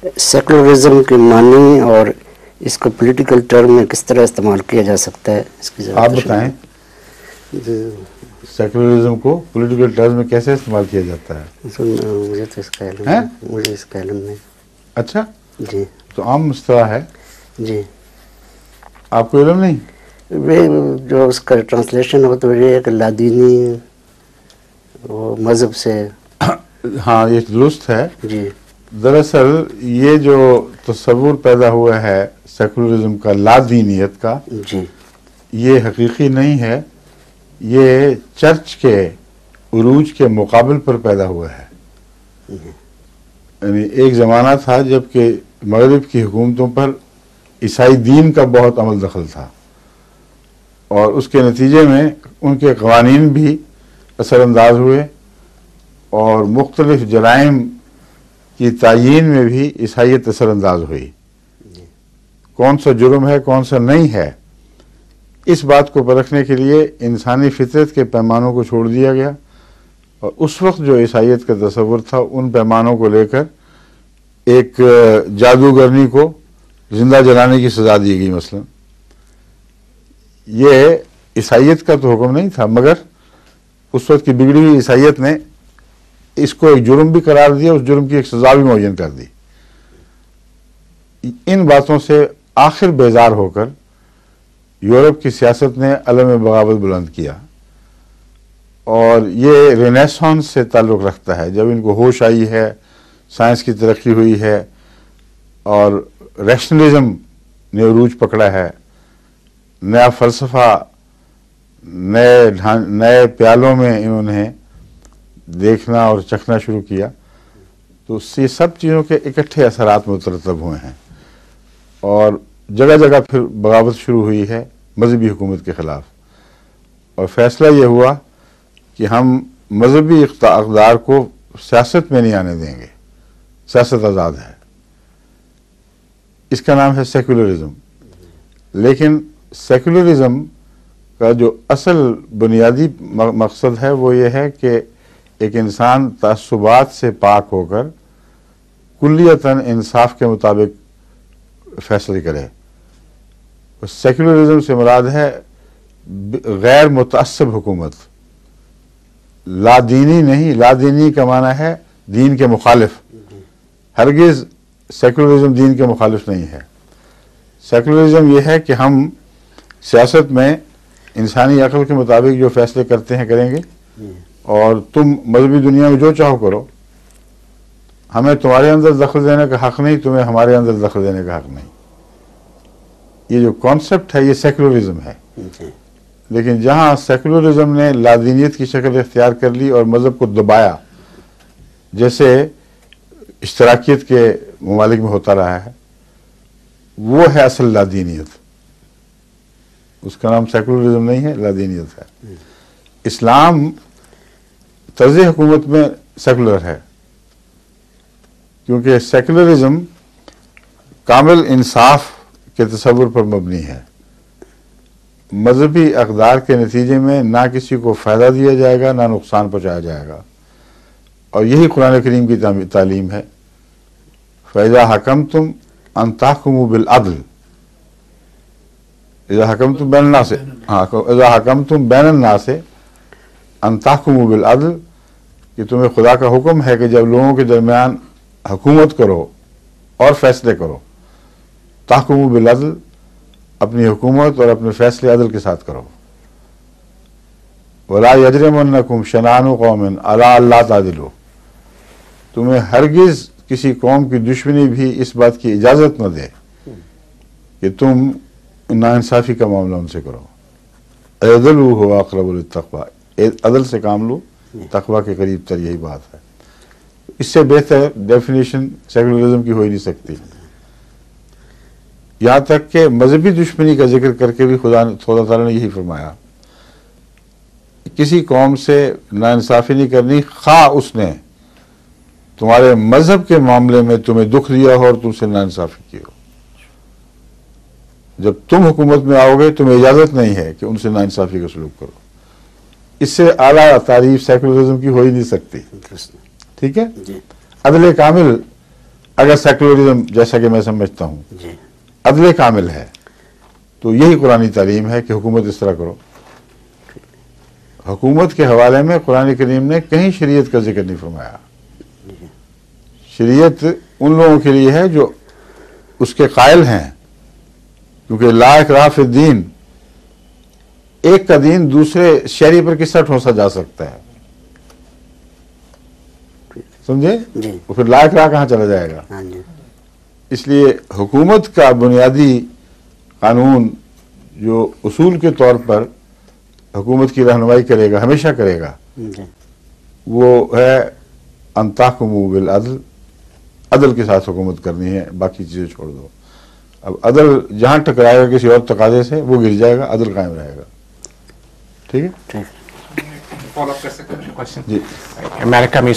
Secularism کے معنی اور اس کو پولیٹیکل ٹرم میں کس طرح استعمال کیا جا سکتا ہے، اس کی آپ بتائیں سیکولرزم کو پولیٹیکل ٹرم میں کیسے استعمال کیا جاتا ہے؟ مجھے تو اس کا علم نہیں. اچھا جی تو عام مصطلح ہے، جی. آپ کو علم نہیں؟ جو اس کا ٹرانسلیشن ہو تو یہ ہے کہ لادینی وہ مذہب سے. ہاں یہ درست ہے. جی دراصل یہ جو تصور پیدا ہوا ہے سیکولرزم کا، لادینیت کا، جی یہ حقیقی نہیں ہے، یہ چرچ کے عروج کے مقابل پر پیدا ہوا ہے. یعنی ایک زمانہ تھا جب کہ مغرب کی حکومتوں پر عیسائی دین کا بہت عمل دخل تھا، اور اس کے نتیجے میں ان کے قوانین بھی اثر انداز ہوئے، اور مختلف جرائم کی تعیین میں بھی عیسائیت اثر انداز ہوئی. کون سا جرم ہے کون سا نہیں ہے، اس بات کو پرکھنے کے لیے انسانی فطرت کے پیمانوں کو چھوڑ دیا گیا، اور اس وقت جو عیسائیت کا تصور تھا ان پیمانوں کو لے کر ایک جادوگرنی کو زندہ جلانے کی سزا دی گئی. مثلا یہ عیسائیت کا تو حکم نہیں تھا، مگر اس وقت کی بگڑی ہوئی عیسائیت نے اس کو ایک جرم بھی قرار دیا، اس جرم کی ایک سزا بھی معین کر دی. ان باتوں سے آخر بیزار ہو کر یورپ کی سیاست نے علم بغاوت بلند کیا، اور یہ رینیسانس سے تعلق رکھتا ہے، جب ان کو ہوش آئی ہے، سائنس کی ترقی ہوئی ہے اور ریشنلزم نے عروج پکڑا ہے، نیا فلسفہ نئے پیالوں میں انہوں نے دیکھنا اور چکھنا شروع کیا، تو یہ سب چیزوں کے اکٹھے اثرات مترتب ہوئے ہیں، اور جگہ جگہ پھر بغاوت شروع ہوئی ہے مذہبی حکومت کے خلاف. اور فیصلہ یہ ہوا کہ ہم مذہبی اقدار کو سیاست میں نہیں آنے دیں گے، سیاست آزاد ہے. اس کا نام ہے سیکولرزم. لیکن سیکولرزم کا جو اصل بنیادی مقصد ہے وہ یہ ہے کہ ایک انسان تعصبات سے پاک ہو کر کلیتاً انصاف کے مطابق فیصلے کرے. سیکولرزم سے مراد ہے غیر متعصب حکومت، لا دینی نہیں. لا دینی کا معنی ہے دین کے مخالف. ہرگز سیکولرزم دین کے مخالف نہیں ہے. سیکولرزم یہ ہے کہ ہم سیاست میں انسانی عقل کے مطابق جو فیصلے کرتے ہیں کریں گے، اور تم مذہبی دنیا میں جو چاہو کرو، ہمیں تمہارے اندر دخل دینے کا حق نہیں، تمہیں ہمارے اندر دخل دینے کا حق نہیں. یہ جو کانسیپٹ ہے یہ سیکولرزم ہے. لیکن جہاں سیکولرزم نے لادینیت کی شکل اختیار کر لی اور مذہب کو دبایا، جیسے اشتراکیت کے ممالک میں ہوتا رہا ہے، وہ ہے اصل لادینیت. اس کا نام سیکولرزم نہیں ہے، لادینیت ہے. اسلام طرز حکومت میں سیکولر ہے، کیونکہ سیکولرزم کامل انصاف کے تصور پر مبنی ہے. مذہبی اقدار کے نتیجے میں نہ کسی کو فائدہ دیا جائے گا نہ نقصان پہنچایا جائے گا، اور یہی قرآن کریم کی تعلیم ہے. فَإِذَا حَكَمْتُمْ أَن تَحْكُمُوا بِالْعَدْلِ اذا حکمتم بین الناس اذا حکمتم بین الناس ان تحکموا بالعدل، کہ تمہیں خدا کا حکم ہے کہ جب لوگوں کے درمیان حکومت کرو اور فیصلے کرو، تحکموا بالعدل، اپنی حکومت اور اپنے فیصلے عدل کے ساتھ کرو. ولا یجرمنکم شنآن قوم علی الا تعدلوا، تمہیں ہرگز کسی قوم کی دشمنی بھی اس بات کی اجازت نہ دے کہ تم ناانصافی کا معاملہ ان سے کرو. اعدلوا هو اقرب للتقوی، عدل سے کام لو، تقوی کے قریب تر یہی بات ہے. اس سے بہتر ڈیفینیشن سیکولرزم کی ہو ہی نہیں سکتی. یہاں تک کہ مذہبی دشمنی کا ذکر کر کے بھی خدا تعالیٰ نے یہی فرمایا، کسی قوم سے ناانصافی نہیں کرنی، خواہ اس نے تمہارے مذہب کے معاملے میں تمہیں دکھ دیا ہو اور تم سے ناانصافی کی ہو. جب تم حکومت میں آؤ گے تمہیں اجازت نہیں ہے کہ ان سے ناانصافی کا سلوک کرو. اس سے اعلیٰ تعریف سیکولرزم کی ہو ہی نہیں سکتی. ٹھیک ہے. عدل کامل، اگر سیکولرزم جیسا کہ میں سمجھتا ہوں جی عدل کامل ہے تو یہی قرآنی تعلیم ہے کہ حکومت اس طرح کرو. حکومت کے حوالے میں قرآن کریم نے کہیں شریعت کا ذکر نہیں فرمایا. شریعت ان لوگوں کے لیے ہے جو اس کے قائل ہیں، کیونکہ لا اکراہ فی الدین، ایک کا دین دوسرے شہری پر کس طرح ٹھونسا جا سکتا ہے، سمجھے؟ جی وہ پھر لا اکراہ کہاں چلا جائے گا. ہاں جی اس لیے حکومت کا بنیادی قانون جو اصول کے طور پر حکومت کی رہنمائی کرے گا، ہمیشہ کرے گا، جی وہ ہے ان تحکموا بالعدل، عدل کے ساتھ حکومت کرنی ہے، باقی چیزیں چھوڑ دو. اب عدل جہاں ٹکرائے گا کسی اور تقاضے سے وہ گر جائے گا، عدل قائم رہے گا. ٹھیک ہے ٹھیک. فالو اپ کر سکتے ہیں کوشچن جی. امریکہ میں